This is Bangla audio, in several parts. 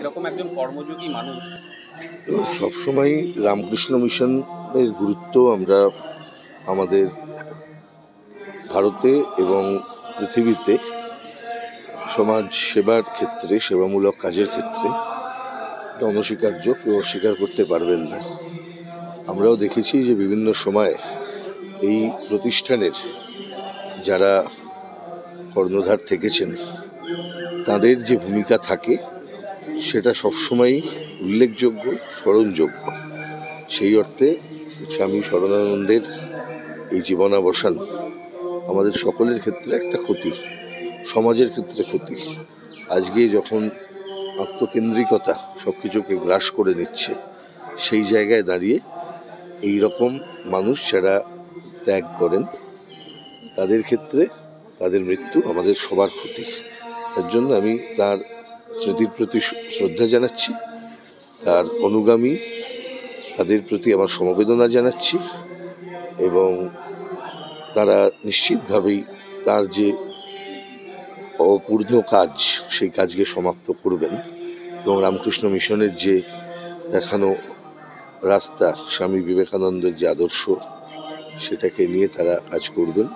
এরকম একজন কর্মযোগী মানুষ। সবসময় রামকৃষ্ণ মিশনের গুরুত্ব আমরা আমাদের ভারতে এবং পৃথিবীতে সমাজ সেবার ক্ষেত্রে, সেবামূলক কাজের ক্ষেত্রে এটা অনস্বীকার্য, কেউ অস্বীকার করতে পারবেন না। আমরাও দেখেছি যে বিভিন্ন সময় এই প্রতিষ্ঠানের যারা কর্ণধার থেকেছেন তাদের যে ভূমিকা থাকে সেটা সবসময়ই উল্লেখযোগ্য, স্মরণযোগ্য। সেই অর্থে স্বামী স্মরণানন্দের এই জীবনাবসান আমাদের সকলের ক্ষেত্রে একটা ক্ষতি, সমাজের ক্ষেত্রে ক্ষতি। আজকে যখন আত্মকেন্দ্রিকতা সব কিছুকে গ্রাস করে নিচ্ছে, সেই জায়গায় দাঁড়িয়ে এই রকম মানুষ যারা ত্যাগ করেন তাদের ক্ষেত্রে তাদের মৃত্যু আমাদের সবার ক্ষতি। তার জন্য আমি তার স্মৃতির প্রতি শ্রদ্ধা জানাচ্ছি, তার অনুগামী তাদের প্রতি আমার সমবেদনা জানাচ্ছি, এবং তারা নিশ্চিতভাবেই তার যে অপূর্ণ কাজ সেই কাজকে সমাপ্ত করবেন এবং রামকৃষ্ণ মিশনের যে দেখানো রাস্তা, স্বামী বিবেকানন্দের যে আদর্শ, সেটাকে নিয়ে তারা কাজ করবেন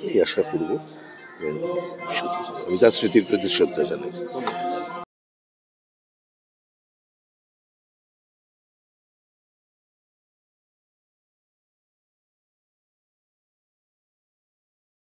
এই আশা করব এবং আমি তার স্মৃতির প্রতি শ্রদ্ধা জানাই।